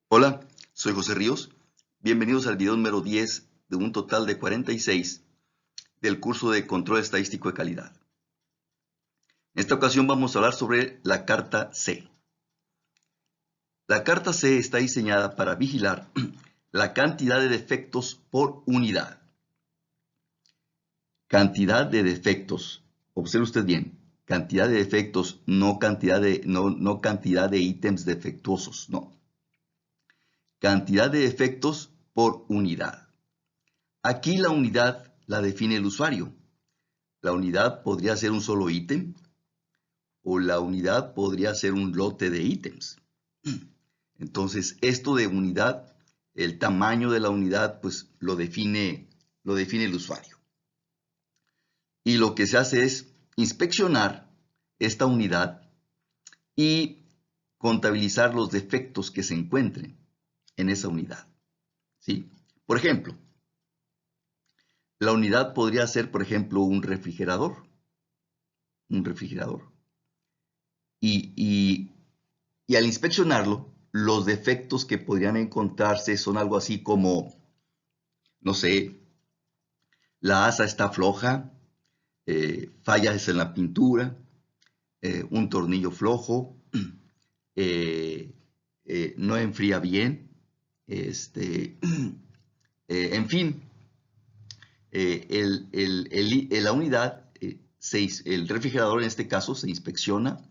Hola, soy José Ríos. Bienvenidos al video número 10 de un total de 46 del curso de Control Estadístico de Calidad. En esta ocasión vamos a hablar sobre la carta C. La carta C está diseñada para vigilar la cantidad de defectos por unidad. Cantidad de defectos. Observe usted bien. Cantidad de defectos, no cantidad de ítems defectuosos, no. Cantidad de defectos por unidad. Aquí la unidad la define el usuario. La unidad podría ser un solo ítem o la unidad podría ser un lote de ítems. Entonces, esto de unidad, el tamaño de la unidad, pues lo define el usuario. Y lo que se hace es inspeccionar esta unidad y contabilizar los defectos que se encuentren en esa unidad. ¿Sí? Por ejemplo, la unidad podría ser, por ejemplo, un refrigerador. Y al inspeccionarlo, los defectos que podrían encontrarse son algo así como, no sé, la asa está floja, fallas en la pintura, un tornillo flojo, no enfría bien, en fin, la unidad, el refrigerador en este caso se inspecciona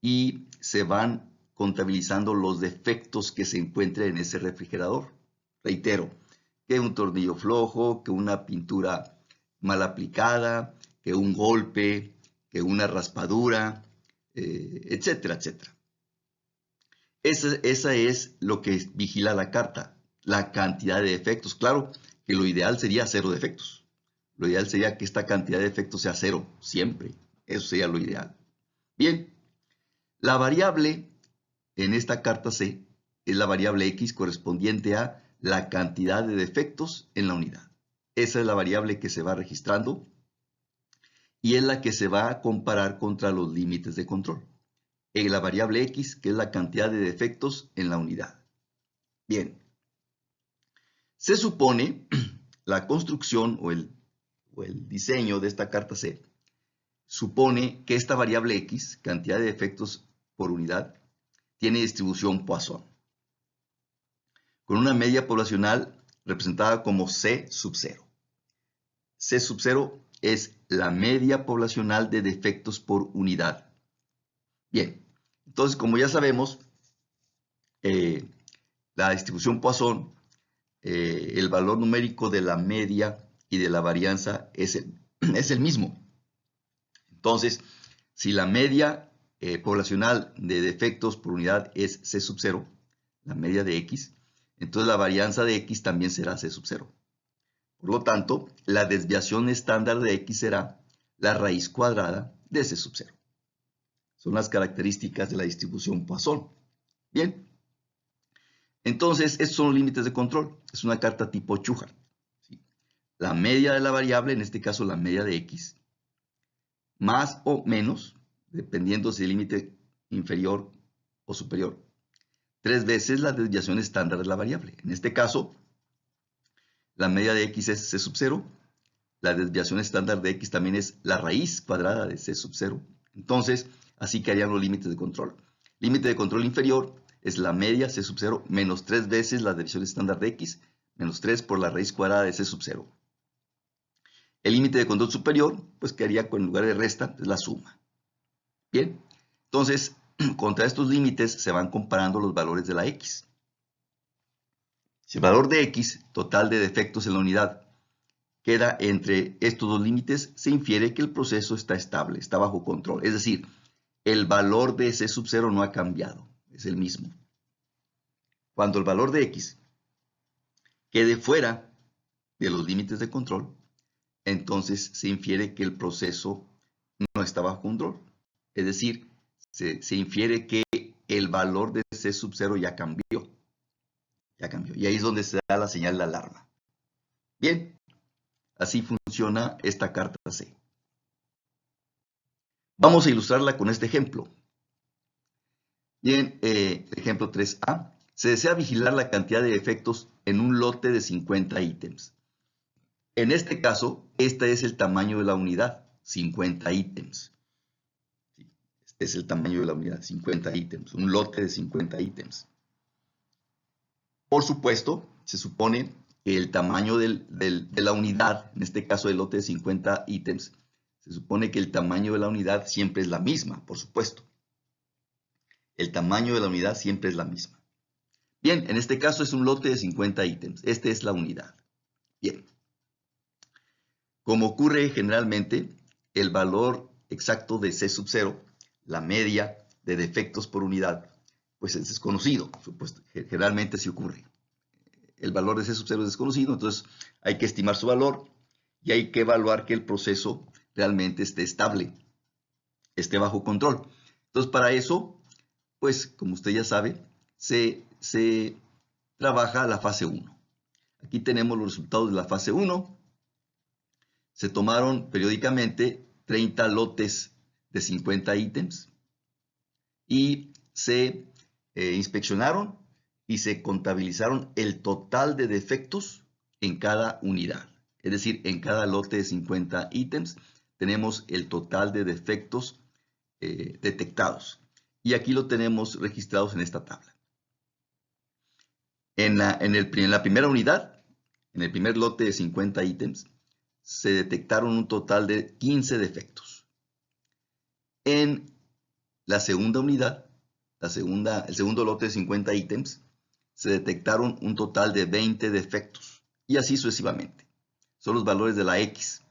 y se van contabilizando los defectos que se encuentren en ese refrigerador. Reitero, que un tornillo flojo, que una pintura mal aplicada, que un golpe, que una raspadura, etcétera, etcétera. Esa es lo que vigila la carta, la cantidad de defectos. Claro que lo ideal sería cero defectos. Lo ideal sería que esta cantidad de defectos sea cero, siempre. Eso sería lo ideal. Bien, la variable en esta carta C es la variable X correspondiente a la cantidad de defectos en la unidad. Esa es la variable que se va registrando y es la que se va a comparar contra los límites de control. En la variable X, que es la cantidad de defectos en la unidad. Bien, se supone la construcción o el diseño de esta carta C supone que esta variable X, cantidad de defectos por unidad, tiene distribución Poisson, con una media poblacional representada como C sub 0. C sub 0 es la media poblacional de defectos por unidad. Bien, entonces como ya sabemos, la distribución Poisson, el valor numérico de la media y de la varianza es el mismo. Entonces, si la media poblacional de defectos por unidad es C sub 0, la media de X, entonces la varianza de X también será C sub 0. Por lo tanto, la desviación estándar de X será la raíz cuadrada de C sub 0. Son las características de la distribución Poisson. Bien. Entonces, estos son los límites de control. Es una carta tipo Shouhart. ¿Sí? La media de la variable, en este caso la media de X, más o menos, dependiendo si el límite inferior o superior, 3 veces la desviación estándar de la variable. En este caso, la media de X es C sub 0. La desviación estándar de X también es la raíz cuadrada de C sub 0. Entonces, así quedarían los límites de control. Límite de control inferior es la media C sub 0 menos 3 veces la desviación estándar de X, menos 3 por la raíz cuadrada de C sub 0. El límite de control superior, pues quedaría con en lugar de resta, es la suma. Bien, entonces, contra estos límites se van comparando los valores de la X. Si el valor de X, total de defectos en la unidad, queda entre estos dos límites, se infiere que el proceso está estable, está bajo control. Es decir, el valor de C sub 0 no ha cambiado, es el mismo. Cuando el valor de X quede fuera de los límites de control, entonces se infiere que el proceso no está bajo control. Es decir, se infiere que el valor de C sub 0 ya cambió. Ya cambió. Y ahí es donde se da la señal de alarma. Bien, así funciona esta carta C. Vamos a ilustrarla con este ejemplo. Bien, ejemplo 3A. se desea vigilar la cantidad de defectos en un lote de 50 ítems. En este caso, este es el tamaño de la unidad, 50 ítems. Este es el tamaño de la unidad, 50 ítems, un lote de 50 ítems. Por supuesto, se supone que el tamaño de la unidad, en este caso del lote de 50 ítems, se supone que el tamaño de la unidad siempre es la misma, por supuesto. El tamaño de la unidad siempre es la misma. Bien, en este caso es un lote de 50 ítems. Esta es la unidad. Bien. Como ocurre generalmente, el valor exacto de C sub 0, la media de defectos por unidad, pues es desconocido. Supuesto, generalmente sí ocurre. El valor de C sub 0 es desconocido, entonces hay que estimar su valor y hay que evaluar que el proceso realmente esté estable, esté bajo control. Entonces, para eso, pues, como usted ya sabe, se trabaja la fase 1. Aquí tenemos los resultados de la fase 1. Se tomaron periódicamente 30 lotes de 50 ítems y se inspeccionaron y se contabilizaron el total de defectos en cada unidad. Es decir, en cada lote de 50 ítems tenemos el total de defectos detectados. Y aquí lo tenemos registrados en esta tabla. En la primera unidad, en el primer lote de 50 ítems, se detectaron un total de 15 defectos. En la segunda unidad, el segundo lote de 50 ítems, se detectaron un total de 20 defectos. Y así sucesivamente. Son los valores de la X.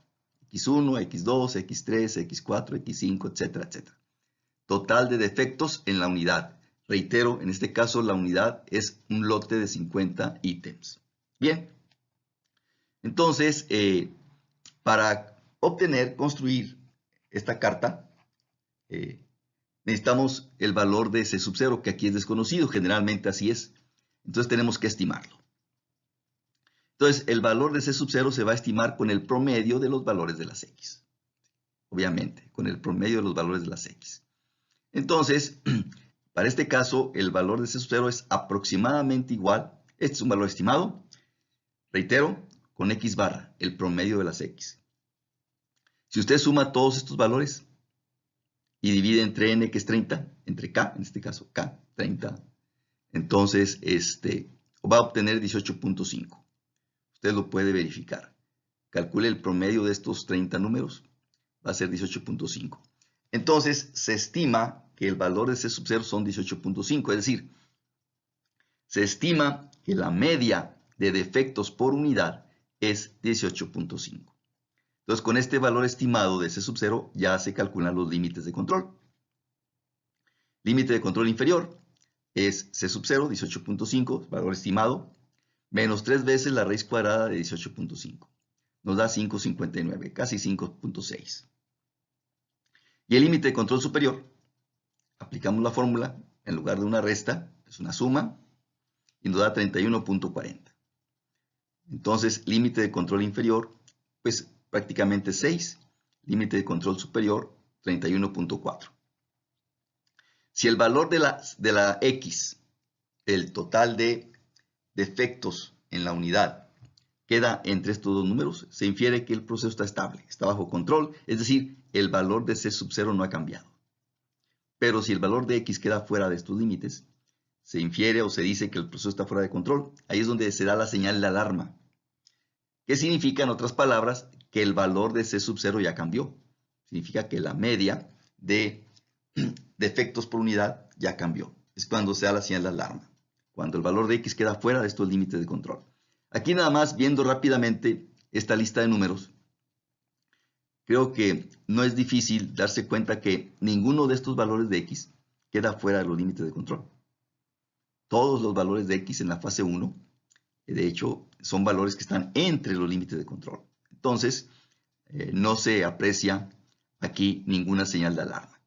X1, X2, X3, X4, X5, etcétera, etcétera. Total de defectos en la unidad. Reitero, en este caso la unidad es un lote de 50 ítems. Bien. Entonces, para construir esta carta, necesitamos el valor de C sub 0, que aquí es desconocido, generalmente así es. Entonces tenemos que estimarlo. Entonces, el valor de C sub 0 se va a estimar con el promedio de los valores de las X. Obviamente, con el promedio de los valores de las X. Entonces, para este caso, el valor de C sub 0 es aproximadamente igual. Este es un valor estimado. Reitero, con X barra, el promedio de las X. Si usted suma todos estos valores y divide entre n, que es 30, entre k, en este caso k, 30, entonces va a obtener 18.5. Usted lo puede verificar. Calcule el promedio de estos 30 números, va a ser 18.5. Entonces, se estima que el valor de C sub 0 son 18.5, es decir, se estima que la media de defectos por unidad es 18.5. Entonces, con este valor estimado de C sub 0 ya se calculan los límites de control. Límite de control inferior es C sub 0, 18.5, valor estimado, menos 3 veces la raíz cuadrada de 18.5. Nos da 5.59, casi 5.6. Y el límite de control superior, aplicamos la fórmula, en lugar de una resta, es una suma, y nos da 31.40. Entonces, límite de control inferior, pues prácticamente 6. Límite de control superior, 31.4. Si el valor de la X, el total de defectos en la unidad, queda entre estos dos números, se infiere que el proceso está estable, está bajo control, es decir, el valor de C sub 0 no ha cambiado. Pero si el valor de X queda fuera de estos límites, se infiere o se dice que el proceso está fuera de control. Ahí es donde se da la señal de alarma. ¿Qué significa, en otras palabras, que el valor de C sub 0 ya cambió? Significa que la media de defectos por unidad ya cambió. Es cuando se da la señal de alarma. Cuando el valor de X queda fuera de estos límites de control. Aquí nada más, viendo rápidamente esta lista de números, creo que no es difícil darse cuenta que ninguno de estos valores de X queda fuera de los límites de control. Todos los valores de X en la fase 1, de hecho, son valores que están entre los límites de control. Entonces, no se aprecia aquí ninguna señal de alarma.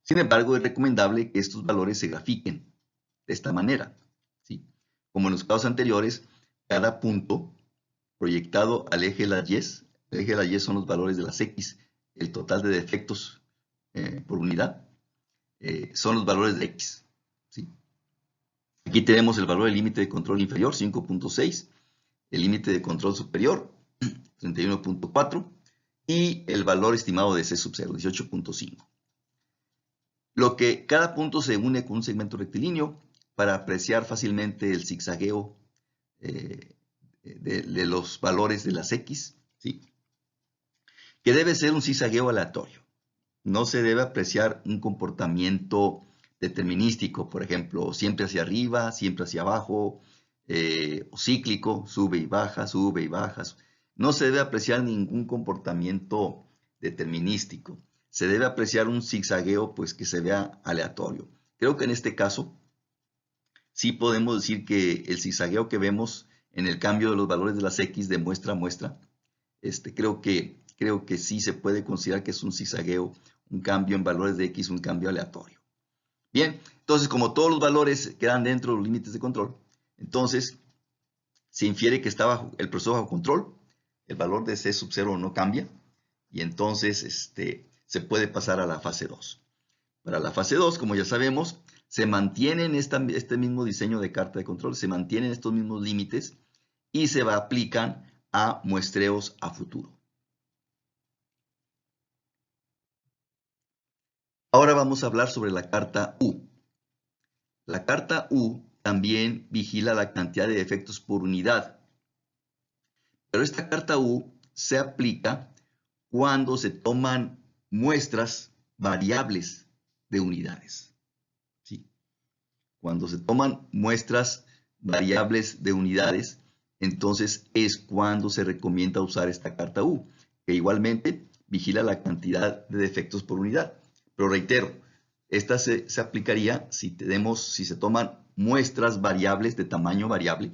Sin embargo, es recomendable que estos valores se grafiquen de esta manera, ¿sí? Como en los casos anteriores, cada punto proyectado al eje de las Y, el eje de las Y son los valores de las X, el total de defectos por unidad, son los valores de X, ¿sí? Aquí tenemos el valor del límite de control inferior, 5.6, el límite de control superior, 31.4, y el valor estimado de C sub 0, 18.5. Lo que cada punto se une con un segmento rectilíneo para apreciar fácilmente el zigzagueo de los valores de las X, ¿sí? Que debe ser un zigzagueo aleatorio. No se debe apreciar un comportamiento determinístico, por ejemplo, siempre hacia arriba, siempre hacia abajo, o cíclico, sube y baja, sube y baja. No se debe apreciar ningún comportamiento determinístico. Se debe apreciar un zigzagueo pues, que se vea aleatorio. Creo que en este caso sí podemos decir que el zigzagueo que vemos en el cambio de los valores de las X de muestra a muestra, creo que sí se puede considerar que es un zigzagueo, un cambio en valores de X, un cambio aleatorio. Bien, entonces como todos los valores quedan dentro de los límites de control, entonces se infiere que está el proceso bajo control, el valor de C sub 0 no cambia, y entonces se puede pasar a la fase 2. Para la fase 2, como ya sabemos, se mantienen este mismo diseño de carta de control, se mantienen estos mismos límites y se aplican a muestreos a futuro. Ahora vamos a hablar sobre la carta U. La carta U también vigila la cantidad de defectos por unidad. Pero esta carta U se aplica cuando se toman muestras variables de unidades. ¿Sí? Cuando se toman muestras variables de unidades, entonces es cuando se recomienda usar esta carta U, que igualmente vigila la cantidad de defectos por unidad. Pero reitero, esta se aplicaría si se toman muestras variables de tamaño variable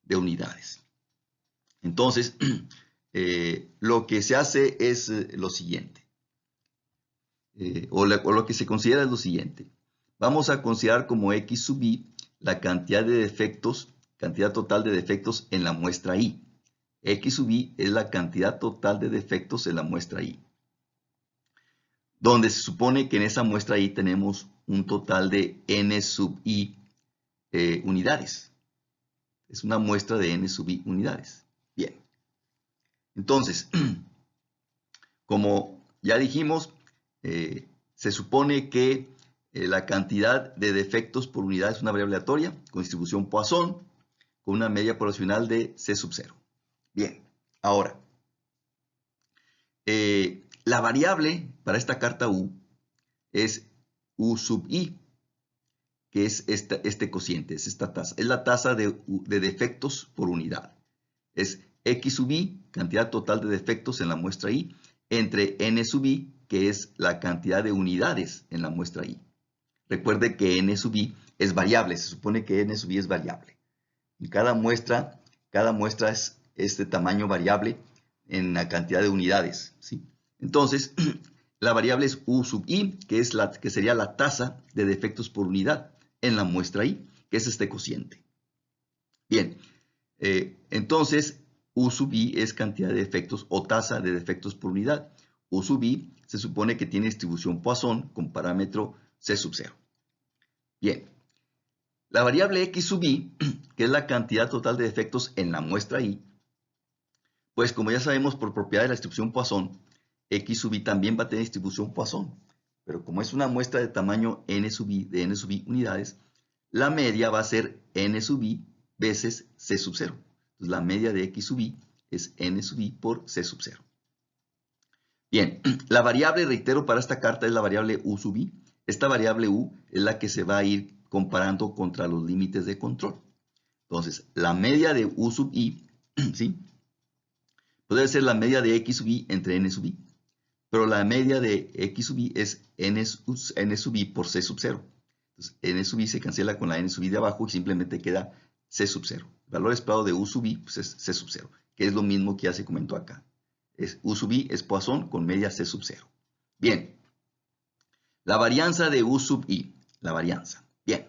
de unidades. Entonces, lo que se hace es lo siguiente, o lo que se considera es lo siguiente. Vamos a considerar como X sub I la cantidad de defectos, cantidad total de defectos en la muestra I. X sub I es la cantidad total de defectos en la muestra I, donde se supone que en esa muestra I tenemos un total de N sub I unidades. Es una muestra de N sub I unidades. Bien. Entonces, como ya dijimos, se supone que la cantidad de defectos por unidad es una variable aleatoria con distribución Poisson con una media poblacional de C sub 0. Bien, ahora, la variable para esta carta U es U sub I, que es este cociente, es esta tasa. Es la tasa de defectos por unidad. Es X sub I, cantidad total de defectos en la muestra I, entre N sub I, que es la cantidad de unidades en la muestra I. Recuerde que N sub I es variable, se supone que N sub I es variable. Y cada muestra es este tamaño variable en la cantidad de unidades, ¿sí? Entonces, la variable es U sub I, que sería la tasa de defectos por unidad en la muestra I, que es este cociente. Bien, entonces U sub I es cantidad de defectos o tasa de defectos por unidad. U sub I se supone que tiene distribución Poisson con parámetro C sub 0. Bien, la variable X sub I, que es la cantidad total de defectos en la muestra I, pues como ya sabemos por propiedad de la distribución Poisson, X sub I también va a tener distribución Poisson, pero como es una muestra de tamaño N sub I, de N sub I unidades, la media va a ser N sub I veces C sub 0. Entonces la media de X sub I es N sub I por C sub 0. Bien, la variable, reitero, para esta carta es la variable U sub I. Esta variable U es la que se va a ir comparando contra los límites de control. Entonces, la media de U sub I, ¿sí? Puede ser la media de X sub I entre N sub I. Pero la media de X sub I es N sub I por C sub 0. Entonces, N sub I se cancela con la N sub I de abajo y simplemente queda C sub 0. El valor esperado de U sub I pues es C sub 0, que es lo mismo que ya se comentó acá. U sub I es Poisson con media C sub 0. Bien. La varianza de U sub I. La varianza. Bien.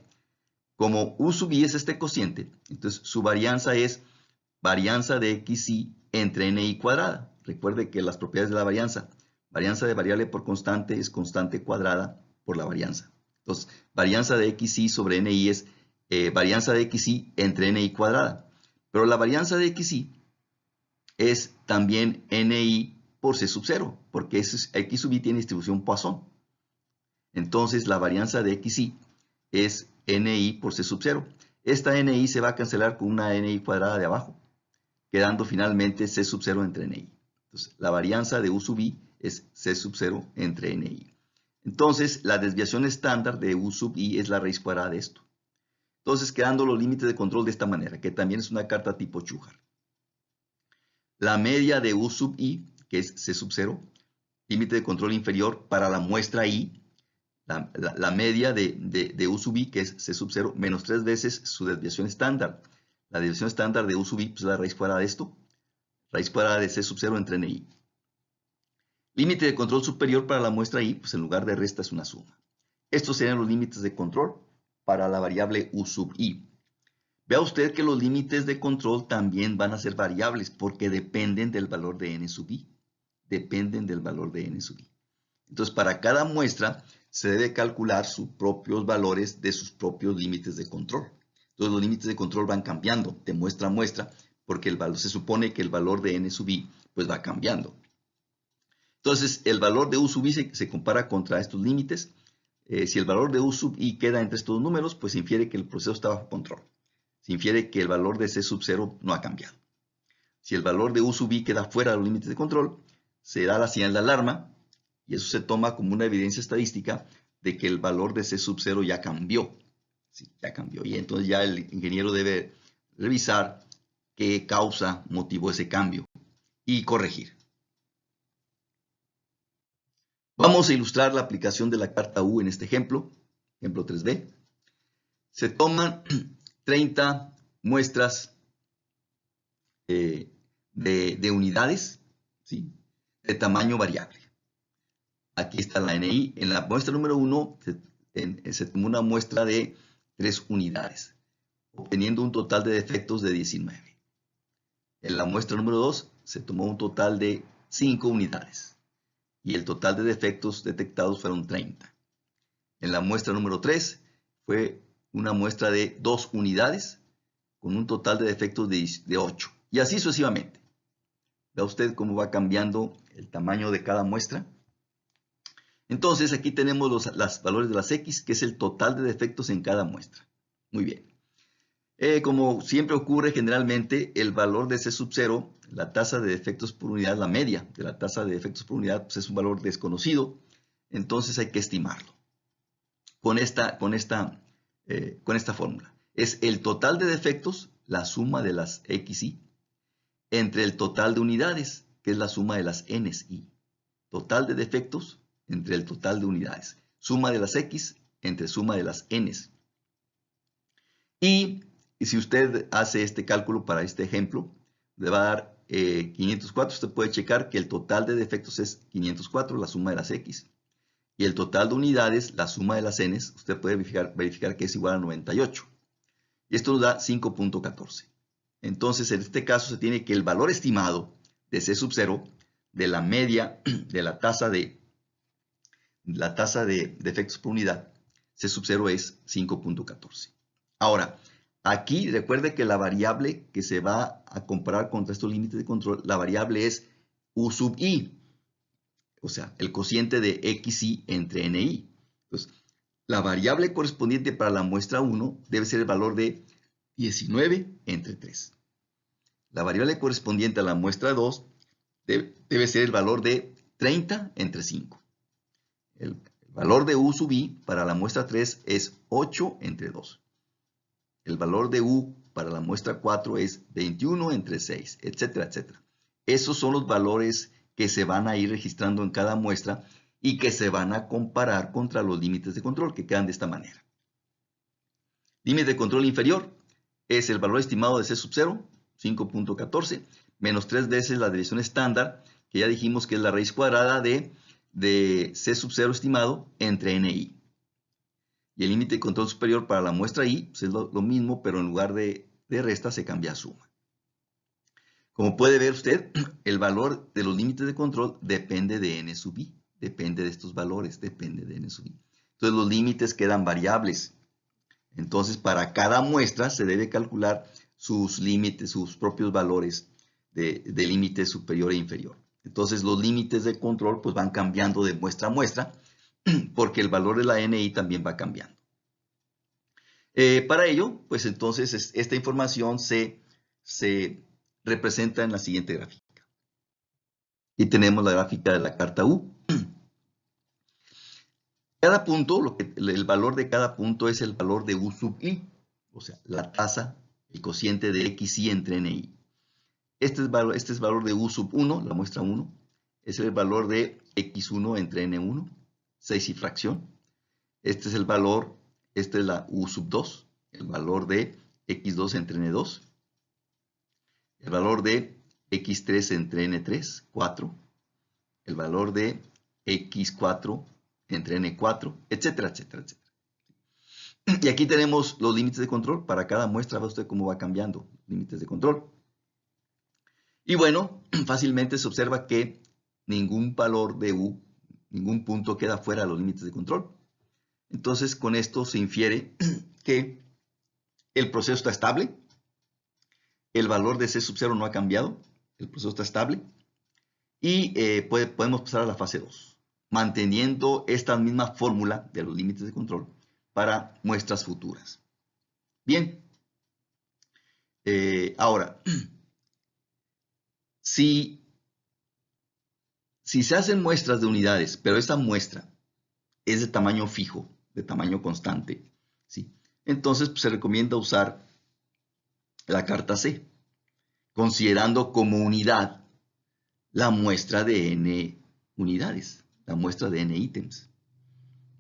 Como U sub I es este cociente, entonces su varianza es varianza de XI entre NI cuadrada. Recuerde que las propiedades de la varianza de variable por constante es constante cuadrada por la varianza. Entonces, varianza de XI sobre NI es varianza de xy entre ni cuadrada. Pero la varianza de xy es también ni por c sub 0, porque x sub y tiene distribución Poisson. Entonces la varianza de xy es ni por c sub 0. Esta ni se va a cancelar con una ni cuadrada de abajo, quedando finalmente c sub 0 entre ni. Entonces la varianza de u sub i es c sub 0 entre ni. Entonces la desviación estándar de u sub i es la raíz cuadrada de esto. Entonces quedando los límites de control de esta manera, que también es una carta tipo Schuhart. La media de u sub i, que es c sub 0, límite de control inferior para la muestra i, la media de u sub i, que es c sub 0, menos 3 veces su desviación estándar. La desviación estándar de u sub i pues, es la raíz cuadrada de esto, raíz cuadrada de c sub 0 entre ni. Límite de control superior para la muestra i, pues en lugar de resta es una suma. Estos serían los límites de control para la variable u sub i. Vea usted que los límites de control también van a ser variables porque dependen del valor de n sub i. Dependen del valor de n sub i. Entonces, para cada muestra se debe calcular sus propios valores de sus propios límites de control. Entonces, los límites de control van cambiando de muestra a muestra porque se supone que el valor de n sub i pues va cambiando. Entonces, el valor de u sub i se compara contra estos límites. Si el valor de u sub i queda entre estos números, pues se infiere que el proceso está bajo control. Se infiere que el valor de c sub 0 no ha cambiado. Si el valor de u sub i queda fuera de los límites de control, se da la señal de alarma y eso se toma como una evidencia estadística de que el valor de c sub 0 ya cambió. Sí, ya cambió. Y entonces ya el ingeniero debe revisar qué causa motivó ese cambio y corregir. Vamos a ilustrar la aplicación de la carta U en este ejemplo, ejemplo 3b. Se toman 30 muestras de unidades, ¿sí?, de tamaño variable. Aquí está la NI. En la muestra número 1 se tomó una muestra de 3 unidades, obteniendo un total de defectos de 19. En la muestra número 2 se tomó un total de 5 unidades y el total de defectos detectados fueron 30. En la muestra número 3 fue una muestra de 2 unidades con un total de defectos de 8 y así sucesivamente. ¿Ve usted cómo va cambiando el tamaño de cada muestra? Entonces aquí tenemos los valores de las X, que es el total de defectos en cada muestra. Muy bien. Como siempre ocurre generalmente, el valor de C sub 0, la tasa de defectos por unidad, la media de la tasa de defectos por unidad, pues es un valor desconocido, entonces hay que estimarlo con esta fórmula. Es el total de defectos, la suma de las XY, entre el total de unidades, que es la suma de las NSY. Total de defectos entre el total de unidades. Suma de las X entre suma de las Ns. Y si usted hace este cálculo para este ejemplo, le va a dar 504. Usted puede checar que el total de defectos es 504, la suma de las X. Y el total de unidades, la suma de las Ns, usted puede verificar que es igual a 98. Y esto nos da 5.14. Entonces, en este caso se tiene que el valor estimado de C sub 0, de la media de la tasa de defectos por unidad, C sub 0 es 5.14. Ahora, aquí recuerde que la variable que se va a comparar contra estos límites de control, la variable es U sub I, o sea, el cociente de XY entre NI. Entonces, la variable correspondiente para la muestra 1 debe ser el valor de 19 entre 3. La variable correspondiente a la muestra 2 debe ser el valor de 30 entre 5. El valor de U sub I para la muestra 3 es 8 entre 2. El valor de U para la muestra 4 es 21 entre 6, etcétera, etcétera. Esos son los valores que se van a ir registrando en cada muestra y que se van a comparar contra los límites de control, que quedan de esta manera. Límite de control inferior es el valor estimado de C sub 0, 5.14, menos 3 veces la desviación estándar, que ya dijimos que es la raíz cuadrada de C sub 0 estimado entre NI. Y el límite de control superior para la muestra I pues es lo mismo, pero en lugar de resta se cambia a suma. Como puede ver usted, el valor de los límites de control depende de n sub i. Depende de estos valores, depende de n sub i. Entonces los límites quedan variables. Entonces, para cada muestra se debe calcular sus límites, sus propios valores de límite superior e inferior. Entonces, los límites de control pues, van cambiando de muestra a muestra porque el valor de la NI también va cambiando. Para ello, pues entonces esta información se representa en la siguiente gráfica. Y tenemos la gráfica de la carta U. Cada punto, el valor de cada punto es el valor de U sub I, o sea, la tasa, el cociente de XI entre NI. Este es valor de U sub 1, la muestra 1, es el valor de X1 entre N1, 6 y fracción. Este es el valor, esta es la U sub 2, el valor de X2 entre N2, el valor de X3 entre N3, 4, el valor de X4 entre N4, etcétera, etcétera, etcétera. Y aquí tenemos los límites de control. Para cada muestra, ve usted cómo va cambiando límites de control. Y bueno, fácilmente se observa que ningún valor de U, ningún punto queda fuera de los límites de control. Entonces, con esto se infiere que el proceso está estable, el valor de C sub 0 no ha cambiado, el proceso está estable, y podemos pasar a la fase 2, manteniendo esta misma fórmula de los límites de control para muestras futuras. Bien, ahora, si se hacen muestras de unidades, pero esa muestra es de tamaño fijo, de tamaño constante, ¿sí? Entonces pues, se recomienda usar la carta C, considerando como unidad la muestra de n unidades, la muestra de n ítems.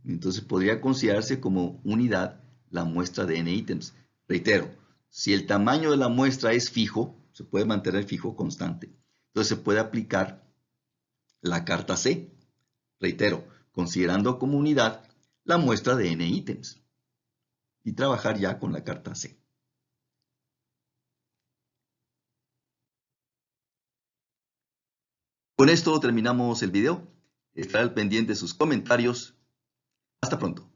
Entonces podría considerarse como unidad la muestra de n ítems. Reitero, si el tamaño de la muestra es fijo, se puede mantener fijo constante. Entonces se puede aplicar la carta C. Reitero, considerando como unidad la muestra de n ítems. Y trabajar ya con la carta C. Con esto terminamos el video. Estaré al pendiente de sus comentarios. Hasta pronto.